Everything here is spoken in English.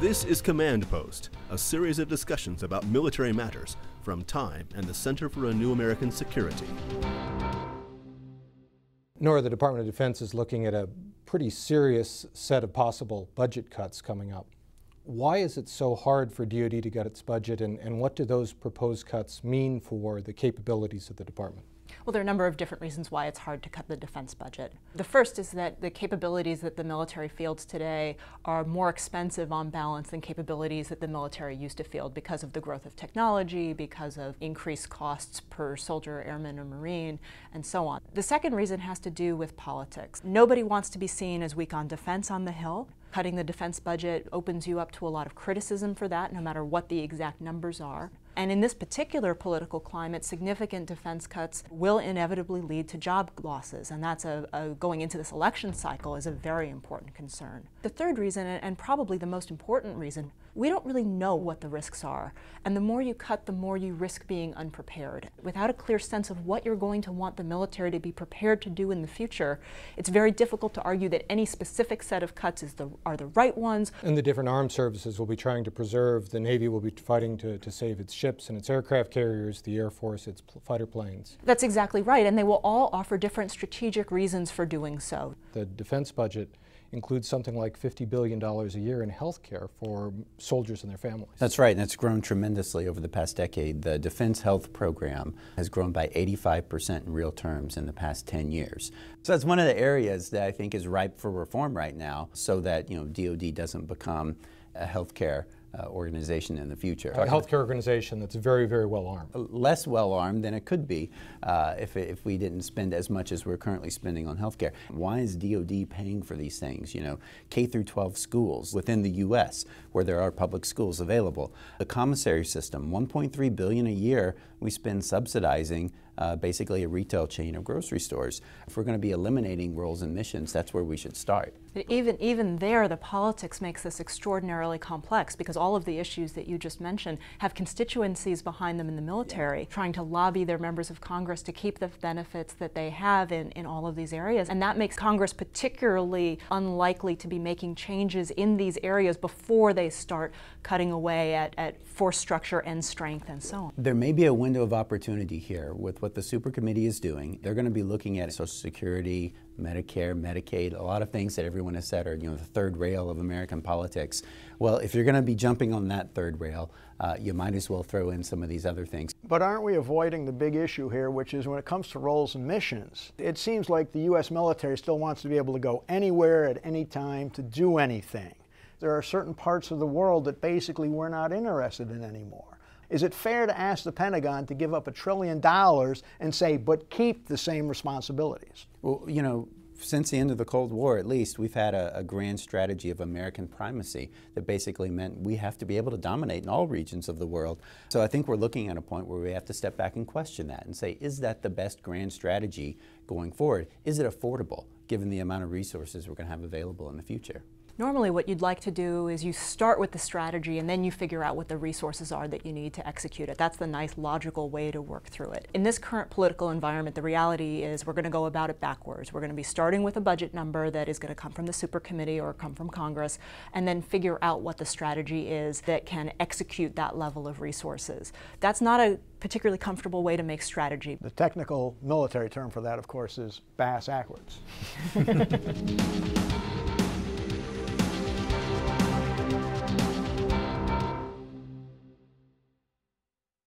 This is Command Post, a series of discussions about military matters from Time and the Center for a New American Security. Nora, the Department of Defense is looking at a pretty serious set of possible budget cuts coming up. Why is it so hard for DoD to get its budget, and what do those proposed cuts mean for the capabilities of the department? Well, there are a number of different reasons why it's hard to cut the defense budget. The first is that the capabilities that the military fields today are more expensive on balance than capabilities that the military used to field because of the growth of technology, because of increased costs per soldier, airman, or Marine, and so on. The second reason has to do with politics. Nobody wants to be seen as weak on defense on the Hill. Cutting the defense budget opens you up to a lot of criticism for that, no matter what the exact numbers are. And in this particular political climate, significant defense cuts will inevitably lead to job losses, and that's going into this election cycle is a very important concern. The third reason, and probably the most important reason, we don't really know what the risks are, and the more you cut, the more you risk being unprepared. Without a clear sense of what you're going to want the military to be prepared to do in the future, it's very difficult to argue that any specific set of cuts are the right ones. And the different armed services will be trying to preserve. The Navy will be fighting to save its ships and its aircraft carriers, the Air Force, its fighter planes. That's exactly right, and they will all offer different strategic reasons for doing so. The defense budget includes something like $50 billion a year in health care for soldiers and their families. That's right, and it's grown tremendously over the past decade. The Defense Health Program has grown by 85% in real terms in the past 10 years. So that's one of the areas that I think is ripe for reform right now, so that DoD doesn't become a healthcare organization in the future. A healthcare organization that's very, very well armed. Less well armed than it could be if we didn't spend as much as we're currently spending on healthcare. Why is DoD paying for these things? K through 12 schools within the U.S. where there are public schools available. The commissary system, $1.3 billion a year we spend subsidizing basically a retail chain of grocery stores. If we're going to be eliminating roles and missions, that's where we should start. But even there, the politics makes this extraordinarily complex, because all of the issues that you just mentioned have constituencies behind them in the military, trying to lobby their members of Congress to keep the benefits that they have in all of these areas. And that makes Congress particularly unlikely to be making changes in these areas before they start cutting away at force structure and strength and so on. There may be a window of opportunity here with what the Super Committee is doing. They're going to be looking at Social Security, Medicare, Medicaid, a lot of things that everyone has said are the third rail of American politics. Well, if you're going to be jumping on that third rail, you might as well throw in some of these other things. But aren't we avoiding the big issue here, which is when it comes to roles and missions? It seems like the U.S. military still wants to be able to go anywhere at any time to do anything. There are certain parts of the world that basically we're not interested in anymore. Is it fair to ask the Pentagon to give up $1 trillion and say, but keep the same responsibilities? Well, since the end of the Cold War, at least, we've had a grand strategy of American primacy that basically meant we have to be able to dominate in all regions of the world. So I think we're looking at a point where we have to step back and question that and say, is that the best grand strategy going forward? Is it affordable, given the amount of resources we're going to have available in the future? Normally what you'd like to do is you start with the strategy and then you figure out what the resources are that you need to execute it. That's the nice logical way to work through it. In this current political environment, the reality is we're going to go about it backwards. We're going to be starting with a budget number that is going to come from the Super Committee or come from Congress, and then figure out what the strategy is that can execute that level of resources. That's not a particularly comfortable way to make strategy. The technical military term for that, of course, is bass backwards.